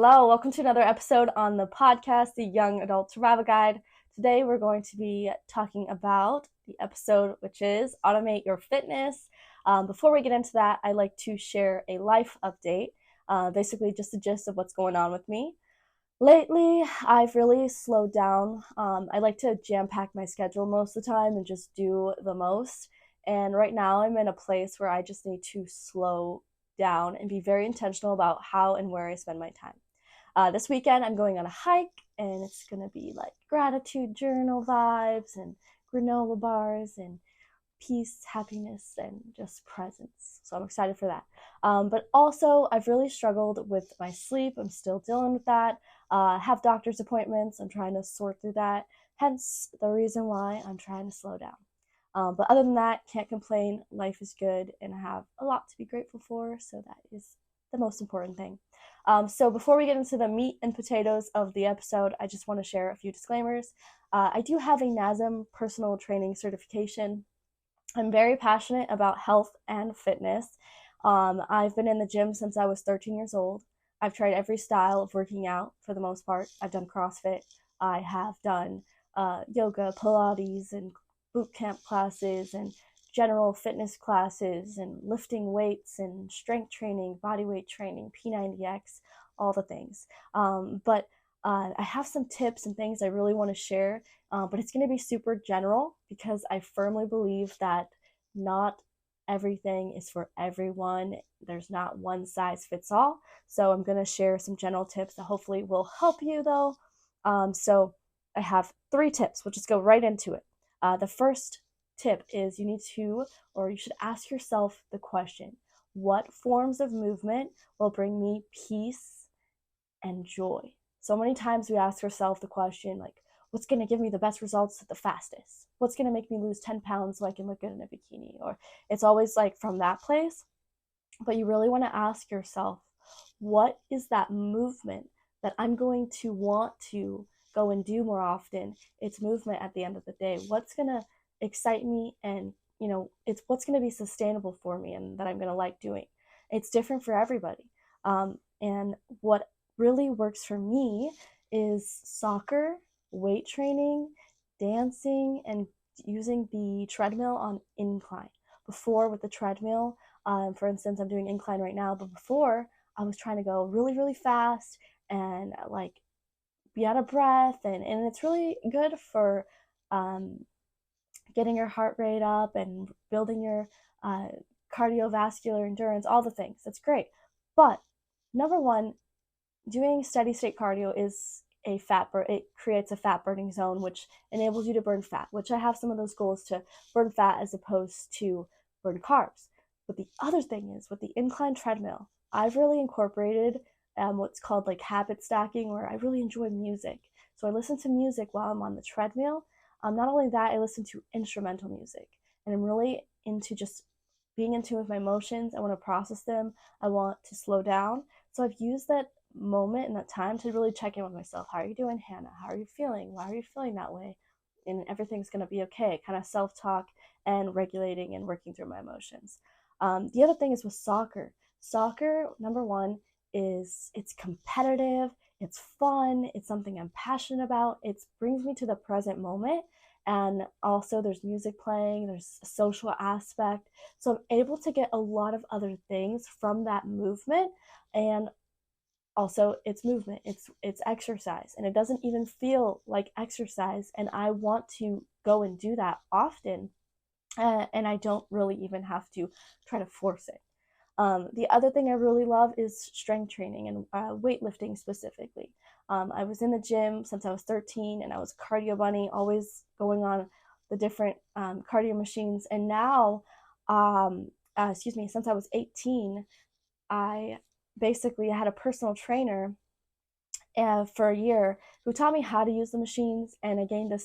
Hello, welcome to another episode on the podcast, The Young Adult Survival Guide. Today we're going to be talking about the episode, which is Automate Your Fitness. Before we get into that, I'd like to share a life update, basically just the gist of what's going on with me. Lately, I've really slowed down. I like to jam-pack my schedule most of the time and just do the most. And right now I'm in a place where I just need to slow down and be very intentional about how and where I spend my time. This weekend, I'm going on a hike, and it's going to be like gratitude journal vibes and granola bars and peace, happiness, and just presence. So I'm excited for that. But also, I've really struggled with my sleep. I'm still dealing with that. Have doctor's appointments. I'm trying to sort through that. Hence the reason why I'm trying to slow down. But other than that, can't complain. Life is good, and I have a lot to be grateful for. So that is the most important thing. So before we get into the meat and potatoes of the episode, I just want to share a few disclaimers. I do have a NASM personal training certification. I'm very passionate about health and fitness. I've been in the gym since I was 13 years old. I've tried every style of working out for the most part. I've done CrossFit. I have done yoga, Pilates, and boot camp classes, and general fitness classes, and lifting weights, and strength training, body weight training, P90X, all the things. But I have some tips and things I really want to share, but it's going to be super general because I firmly believe that not everything is for everyone. There's not one size fits all. So I'm going to share some general tips that hopefully will help you though. So I have 3 tips. We'll just go right into it. The first tip is you should ask yourself the question, what forms of movement will bring me peace and joy? So many times we ask ourselves the question, like, what's going to give me the best results the fastest? What's going to make me lose 10 pounds so I can look good in a bikini? Or it's always like from that place. But you really want to ask yourself, what is that movement that I'm going to want to go and do more often? It's movement at the end of the day. What's going to excite me, and it's what's going to be sustainable for me and that I'm going to like doing. It's different for everybody. And what really works for me is soccer, weight training, dancing, and using the treadmill on incline. Before, with the treadmill, for instance, I'm doing incline right now, but before I was trying to go really, really fast and like be out of breath, and it's really good for getting your heart rate up and building your cardiovascular endurance, all the things. That's great. But number one, doing steady state cardio is it creates a fat burning zone, which enables you to burn fat, which I have some of those goals to burn fat as opposed to burn carbs. But the other thing is, with the incline treadmill, I've really incorporated what's called like habit stacking, where I really enjoy music. So I listen to music while I'm on the treadmill. Not only that, I listen to instrumental music, and I'm really into just being in tune with my emotions. I want to process them. I want to slow down. So I've used that moment and that time to really check in with myself. How are you doing, Hannah? How are you feeling? Why are you feeling that way? And everything's going to be okay. Kind of self-talk and regulating and working through my emotions. The other thing is with soccer. Soccer, number one, is it's competitive, it's fun, it's something I'm passionate about. It brings me to the present moment. And also there's music playing, there's a social aspect. So I'm able to get a lot of other things from that movement. And also it's movement, it's exercise, and it doesn't even feel like exercise, and I want to go and do that often, and I don't really even have to try to force it. The other thing I really love is strength training and weightlifting specifically. I was in the gym since I was 13, and I was a cardio bunny, always going on the different cardio machines. And now, since I was 18, I basically had a personal trainer for a year who taught me how to use the machines, and I gained a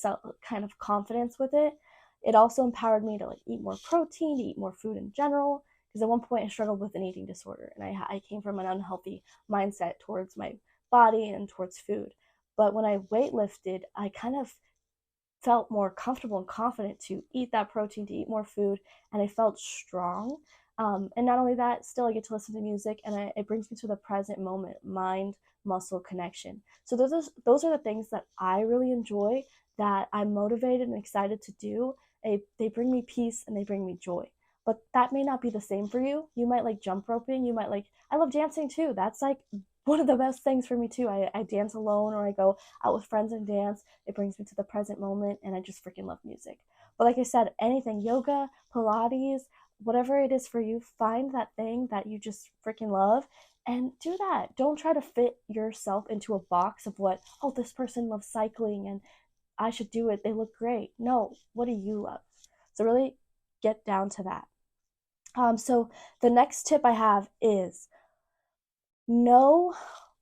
kind of confidence with it. It also empowered me to like eat more protein, to eat more food in general, because at one point I struggled with an eating disorder, and I came from an unhealthy mindset towards my body and towards food. But when I weightlifted, I kind of felt more comfortable and confident to eat that protein, to eat more food, and I felt strong. And not only that, still I get to listen to music, and it brings me to the present moment, mind muscle connection. So those are the things that I really enjoy, that I'm motivated and excited to do. They bring me peace and they bring me joy. But that may not be the same for you. You might like jump roping. You might like, I love dancing too. That's like one of the best things for me too. I dance alone, or I go out with friends and dance. It brings me to the present moment, and I just freaking love music. But like I said, anything, yoga, Pilates, whatever it is for you, find that thing that you just freaking love and do that. Don't try to fit yourself into a box of what, oh, this person loves cycling and I should do it. They look great. No, what do you love? So really get down to that. So the next tip I have is know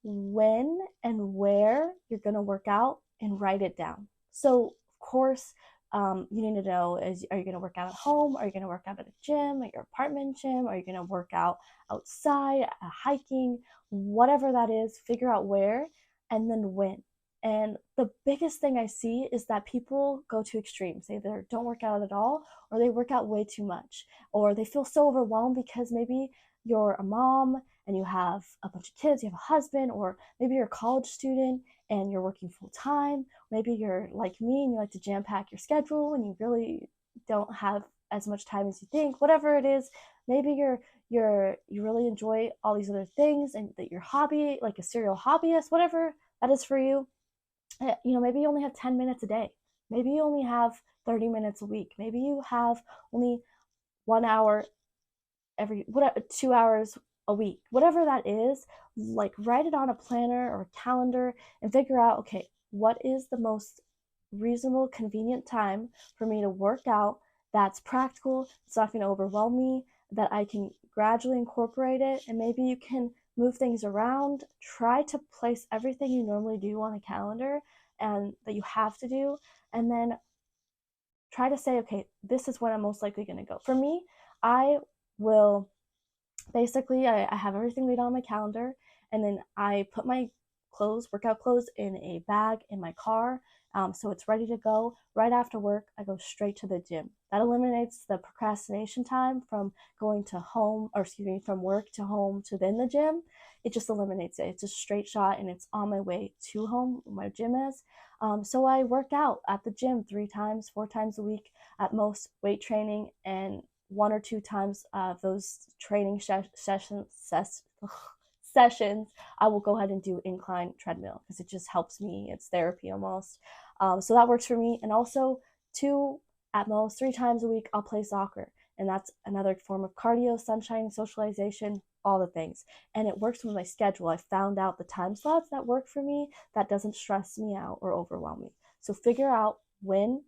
when and where you're going to work out and write it down. So, of course, you need to know, are you going to work out at home? Are you going to work out at a gym, at your apartment gym? Are you going to work out outside, hiking? Whatever that is, figure out where and then when. And the biggest thing I see is that people go to extremes. They either don't work out at all, or they work out way too much, or they feel so overwhelmed because maybe you're a mom and you have a bunch of kids, you have a husband, or maybe you're a college student and you're working full time. Maybe you're like me and you like to jam pack your schedule and you really don't have as much time as you think. Whatever it is, maybe you really enjoy all these other things, and that your hobby, like a serial hobbyist, whatever that is for you. Maybe you only have 10 minutes a day. Maybe you only have 30 minutes a week. Maybe you have only 1 hour every 2 hours a week, whatever that is. Like, write it on a planner or a calendar and figure out, okay, what is the most reasonable, convenient time for me to work out that's practical, it's not going to overwhelm me, that I can gradually incorporate it. And maybe you can move things around. Try to place everything you normally do on a calendar and that you have to do, and then try to say, okay, this is when I'm most likely going to go. For me, I will basically, I have everything laid on my calendar, and then I put my workout clothes, in a bag in my car, so it's ready to go. Right after work, I go straight to the gym. That eliminates the procrastination time from going to home, or excuse me, from work to home to then the gym. It just eliminates it. It's a straight shot, and it's on my way to home, where my gym is. So I work out at the gym 3 times, 4 times a week at most, weight training, and 1 or 2 times those training sessions, I will go ahead and do incline treadmill because it just helps me. It's therapy almost. So that works for me. And also, at most 3 times a week, I'll play soccer. And that's another form of cardio, sunshine, socialization, all the things. And it works with my schedule. I found out the time slots that work for me, that doesn't stress me out or overwhelm me. So figure out when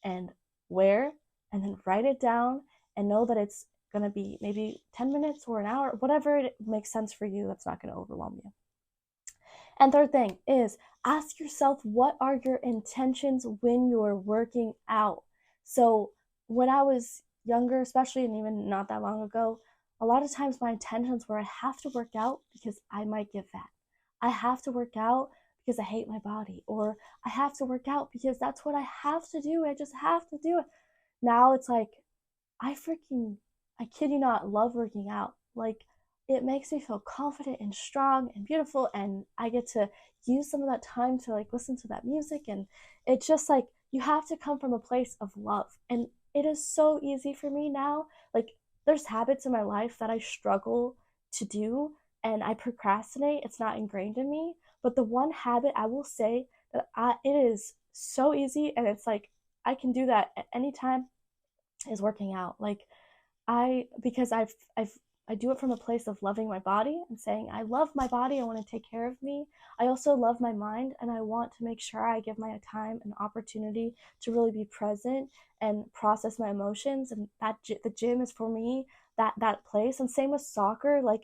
and where, and then write it down, and know that it's going to be maybe 10 minutes or an hour, whatever it makes sense for you, that's not going to overwhelm you. And third thing is, ask yourself, what are your intentions when you're working out? So when I was younger, especially, and even not that long ago, a lot of times my intentions were, I have to work out because I might get fat. I have to work out because I hate my body, or I have to work out because that's what I have to do. I just have to do it. Now it's like, I kid you not, love working out. Like, it makes me feel confident and strong and beautiful, and I get to use some of that time to like listen to that music. And it's just like, you have to come from a place of love. And it is so easy for me now. Like, there's habits in my life that I struggle to do and I procrastinate. It's not ingrained in me. But the one habit I will say that it is so easy, and it's like I can do that at any time, is working out. Like, because I do it from a place of loving my body and saying, I love my body, I want to take care of me. I also love my mind, and I want to make sure I give my time and opportunity to really be present and process my emotions. And the gym is for me that place. And same with soccer. Like,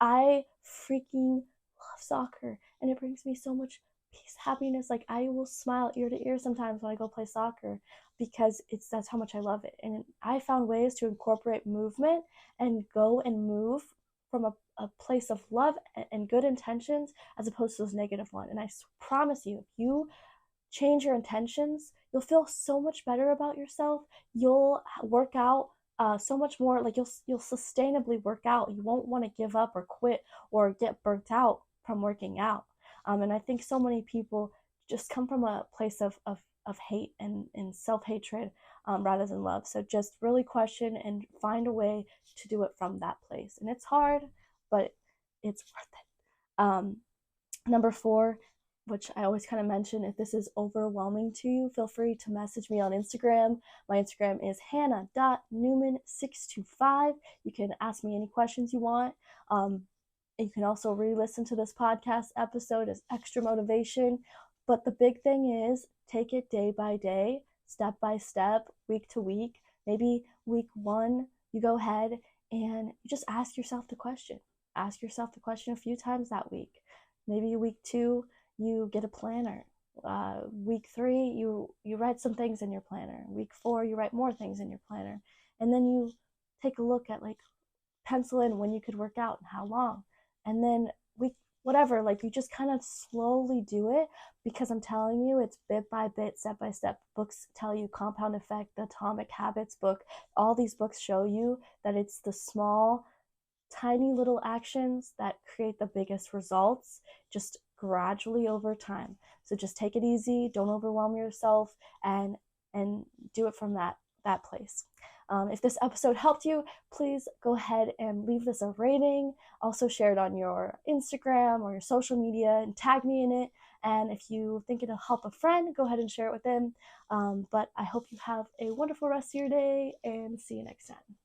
I freaking love soccer, and it brings me so much peace, happiness. Like, I will smile ear to ear sometimes when I go play soccer, because that's how much I love it. And I found ways to incorporate movement and go and move from a place of love and good intentions, as opposed to those negative ones. And I promise you, if you change your intentions, you'll feel so much better about yourself. You'll work out so much more. Like you'll sustainably work out. You won't want to give up or quit or get burnt out from working out. And I think so many people just come from a place of hate and self-hatred, rather than love. So just really question and find a way to do it from that place. And it's hard, but it's worth it. Number four, which I always kind of mention, if this is overwhelming to you, feel free to message me on Instagram. My Instagram is hannah.newman625. You can ask me any questions you want. You can also re-listen to this podcast episode as extra motivation. But the big thing is take it day by day, step by step, week to week. Maybe week one, you go ahead and you just ask yourself the question. Ask yourself the question a few times that week. Maybe week two, you get a planner. Week three, you write some things in your planner. Week four, you write more things in your planner. And then you take a look at, like, pencil in when you could work out and how long. And then whatever, like, you just kind of slowly do it, because I'm telling you, it's bit by bit, step by step. Books tell you, Compound Effect, the Atomic Habits book, all these books show you that it's the small, tiny little actions that create the biggest results, just gradually over time. So just take it easy, don't overwhelm yourself, and do it from that place. If this episode helped you, please go ahead and leave this a rating. Also share it on your Instagram or your social media and tag me in it. And if you think it'll help a friend, go ahead and share it with them. But I hope you have a wonderful rest of your day, and see you next time.